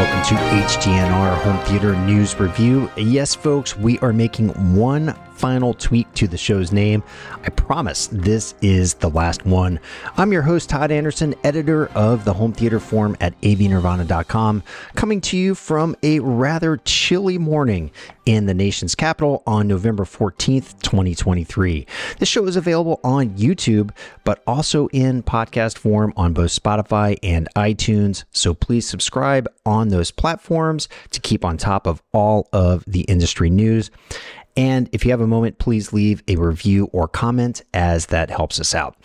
welcome to HDNR Home Theater News Review. Yes, folks, we are making one final tweak to the show's name. I promise this is the last one. I'm your host, Todd Anderson, editor of the Home Theater Forum at avnirvana.com, coming to you from a rather chilly morning in the nation's capital on November 14th, 2023. This show is available on YouTube, but also in podcast form on both Spotify and iTunes. So please subscribe on those platforms to keep on top of all of the industry news. And if you have a moment, please leave a review or comment, as that helps us out.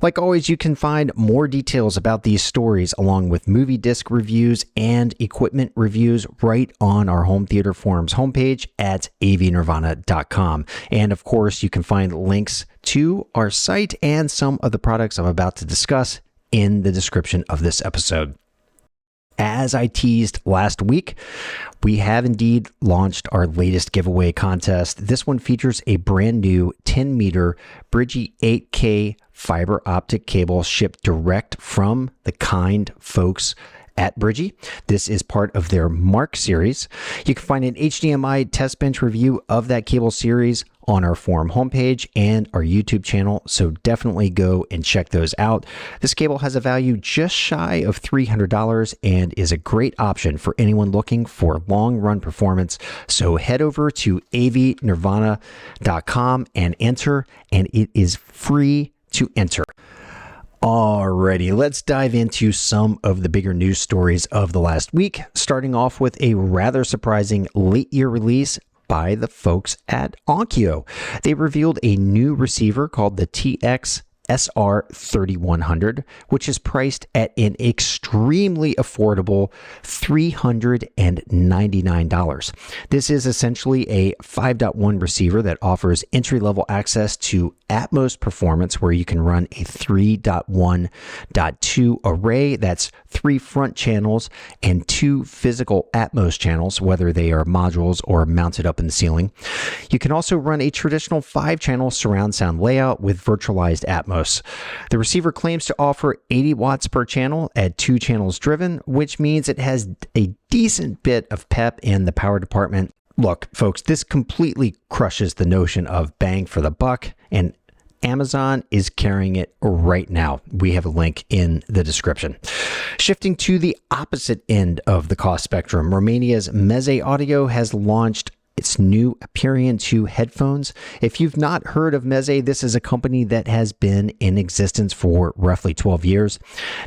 Like always, you can find more details about these stories along with movie disc reviews and equipment reviews right on our Home Theater Forums homepage at avnirvana.com. And of course, you can find links to our site and some of the products I'm about to discuss in the description of this episode. As I teased last week, we have indeed launched our latest giveaway contest. This one features a brand new 10-meter Bridgie 8K fiber optic cable shipped direct from the kind folks at Bridgie. This is part of their Mark series. You can find an HDMI test bench review of that cable series on our forum homepage and our YouTube channel, so definitely go and check those out. This cable has a value just shy of $300 and is a great option for anyone looking for long-run performance. So head over to avnirvana.com and enter, and it is free to enter. Alrighty, let's dive into some of the bigger news stories of the last week, starting off with a rather surprising late-year release by the folks at Onkyo. They revealed a new receiver called the TX SR3100, which is priced at an extremely affordable $399. This is essentially a 5.1 receiver that offers entry-level access to Atmos performance, where you can run a 3.1.2 array. That's 3 front channels and 2 physical Atmos channels, whether they are modules or mounted up in the ceiling. You can also run a traditional 5-channel surround sound layout with virtualized Atmos. The receiver claims to offer 80 watts per channel at 2 channels driven, which means it has a decent bit of pep in the power department. Look, folks, this completely crushes the notion of bang for the buck, and Amazon is carrying it right now. We have a link in the description. Shifting to the opposite end of the cost spectrum, Romania's Meze Audio has launched its new Aperion 2 headphones. If you've not heard of Meze, this is a company that has been in existence for roughly 12 years.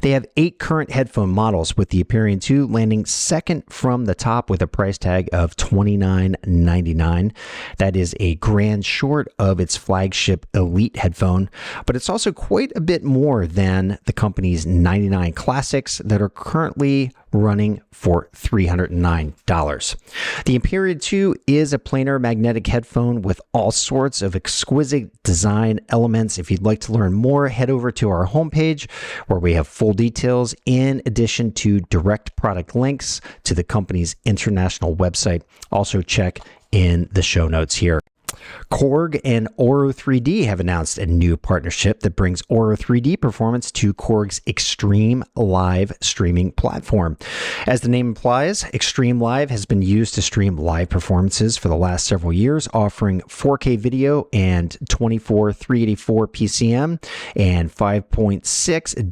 They have 8 current headphone models, with the Aperion 2 landing second from the top with a price tag of $29.99. That is a grand short of its flagship Elite headphone, but it's also quite a bit more than the company's 99 Classics that are currently running for $309. The Aperion 2 is a planar magnetic headphone with all sorts of exquisite design elements. If you'd like to learn more, head over to our homepage, where we have full details in addition to direct product links to the company's international website. Also check in the show notes here. Korg and Oro 3D have announced a new partnership that brings Oro 3D performance to Korg's Extreme Live streaming platform. As the name implies, Extreme Live has been used to stream live performances for the last several years, offering 4K video and 24 384 PCM and 5.6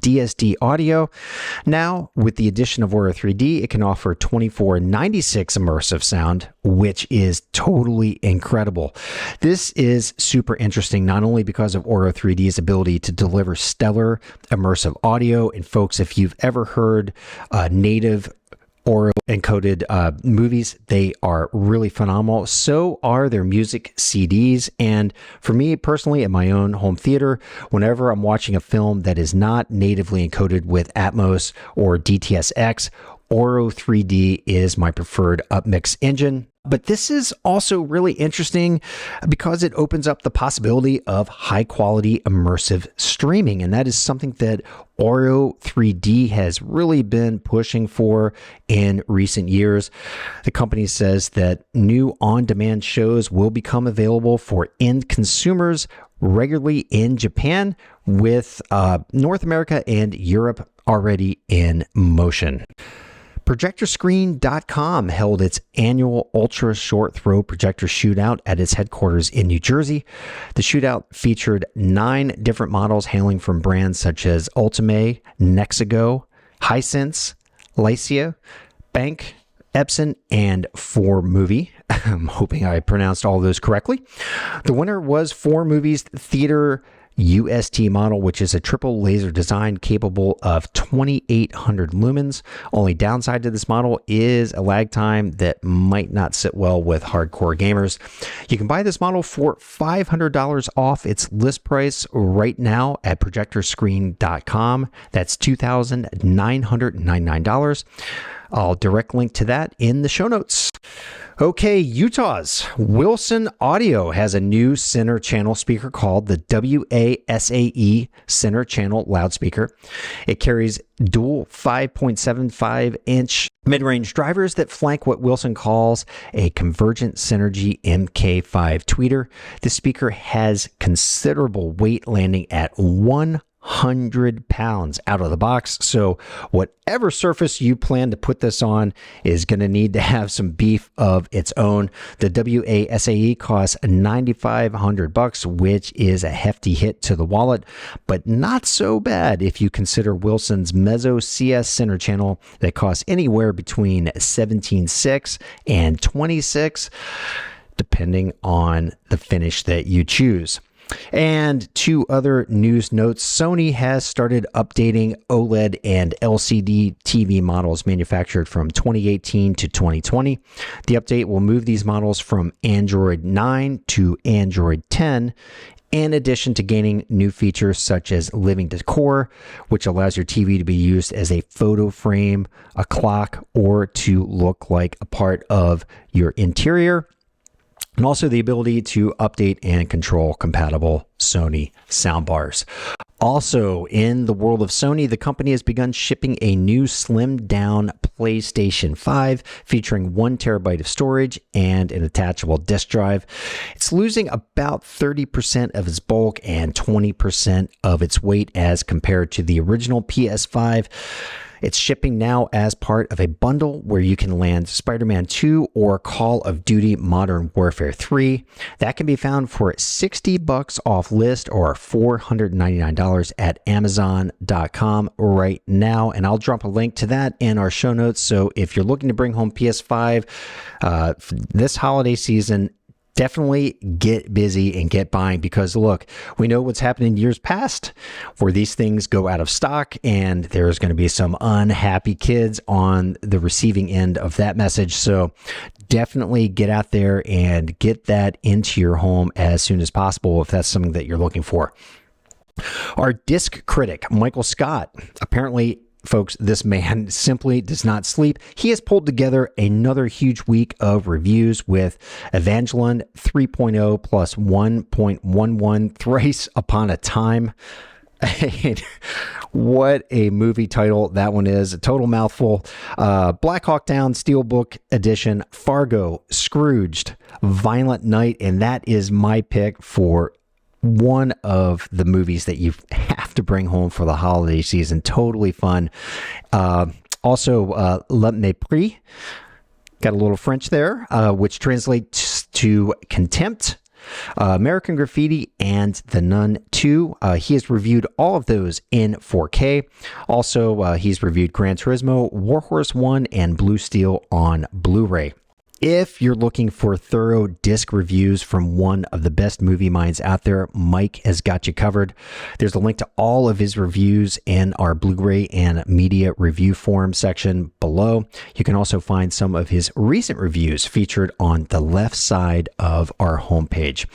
DSD audio. Now, with the addition of Oro 3D, it can offer 2496 immersive sound, which is totally incredible. This is super interesting, not only because of Oro 3D's ability to deliver stellar immersive audio, and folks, if you've ever heard native Oro encoded movies, they are really phenomenal. So are their music CDs. And for me personally, at my own home theater, whenever I'm watching a film that is not natively encoded with Atmos or DTS:X, Oro 3D is my preferred upmix engine. But this is also really interesting because it opens up the possibility of high-quality immersive streaming, and that is something that Oro 3D has really been pushing for in recent years. The company says that new on-demand shows will become available for end consumers regularly in Japan, with North America and Europe already in motion. ProjectorScreen.com held its annual ultra short throw projector shootout at its headquarters in New Jersey. The shootout featured 9 different models hailing from brands such as Ultime, Nexigo, Hisense, Lycia, Bank, Epsode, and 4Movie. I'm hoping I pronounced all those correctly. The winner was 4Movie's Theater UST model, which is a triple laser design capable of 2,800 lumens. Only downside to this model is a lag time that might not sit well with hardcore gamers. You can buy this model for $500 off its list price right now at projectorscreen.com. That's $2,999. I'll direct link to that in the show notes. Okay, Utah's Wilson Audio has a new center channel speaker called the WASAE center channel loudspeaker. It carries dual 5.75-inch mid-range drivers that flank what Wilson calls a Convergent Synergy MK5 tweeter. The speaker has considerable weight, landing at 100 pounds out of the box. So whatever surface you plan to put this on is going to need to have some beef of its own. The WASAE costs $9,500, which is a hefty hit to the wallet, but not so bad if you consider Wilson's Mezzo CS center channel that costs anywhere between $17,600 and $26,000, depending on the finish that you choose. And 2 other news notes. Sony has started updating OLED and LCD TV models manufactured from 2018 to 2020. The update will move these models from Android 9 to Android 10, in addition to gaining new features such as living decor, which allows your TV to be used as a photo frame, a clock, or to look like a part of your interior. And also the ability to update and control compatible Sony soundbars. Also, in the world of Sony, the company has begun shipping a new slimmed-down PlayStation 5 featuring 1 terabyte of storage and an attachable disk drive. It's losing about 30% of its bulk and 20% of its weight as compared to the original PS5. It's shipping now as part of a bundle where you can land Spider-Man 2 or Call of Duty Modern Warfare 3. That can be found for $60 off list or $499 at Amazon.com right now. And I'll drop a link to that in our show notes. So if you're looking to bring home PS5 this holiday season, definitely get busy and get buying, because look, we know what's happened in years past where these things go out of stock and there's going to be some unhappy kids on the receiving end of that message. So definitely get out there and get that into your home as soon as possible if that's something that you're looking for. Our disc critic, Michael Scott, apparently, folks, this man simply does not sleep. He has pulled together another huge week of reviews with Evangeline 3.0 plus 1.11 Thrice Upon a Time. What a movie title that one is. A total mouthful. Black Hawk Down Steelbook Edition, Fargo, Scrooged, Violent Night, and that is my pick for one of the movies that you have to bring home for the holiday season. Totally fun. Also, Le Mépris, got a little French there, which translates to Contempt, American Graffiti, and The Nun 2. He has reviewed all of those in 4K. Also, he's reviewed Gran Turismo, Warhorse 1, and Blue Steel on Blu-ray. If you're looking for thorough disc reviews from one of the best movie minds out there, Mike has got you covered. There's a link to all of his reviews in our Blu-ray and media review forum section below. You can also find some of his recent reviews featured on the left side of our homepage.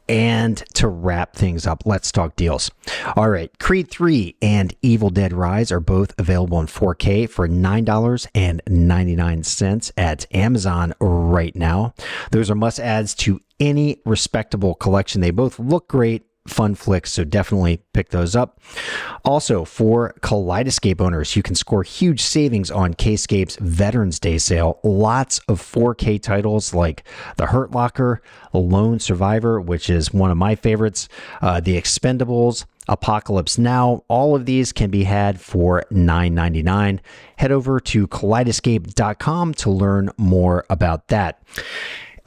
And to wrap things up, let's talk deals. All right, Creed 3 and Evil Dead Rise are both available in 4K for $9.99 at Amazon right now. Those are must-adds to any respectable collection. They both look great fun flicks, so definitely pick those up. Also, for Kaleidoscape owners, you can score huge savings on K-Scape's Veterans Day sale. Lots of 4K titles like The Hurt Locker, Lone Survivor, which is one of my favorites, The Expendables, Apocalypse Now. All of these can be had for $9.99. Head over to kaleidoscape.com to learn more about that.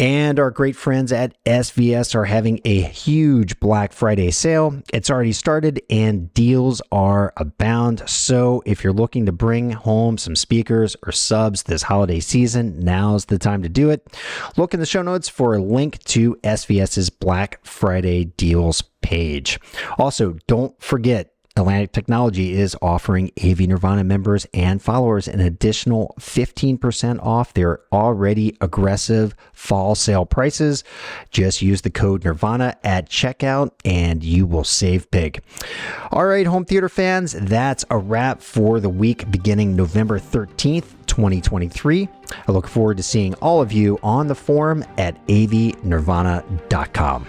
And our great friends at SVS are having a huge Black Friday sale. It's already started and deals are abound. So if you're looking to bring home some speakers or subs this holiday season, now's the time to do it. Look in the show notes for a link to SVS's Black Friday deals page. Also, don't forget, Atlantic Technology is offering AV Nirvana members and followers an additional 15% off their already aggressive fall sale prices. Just use the code Nirvana at checkout and you will save big. All right, home theater fans, that's a wrap for the week beginning November 13th, 2023. I look forward to seeing all of you on the forum at avnirvana.com.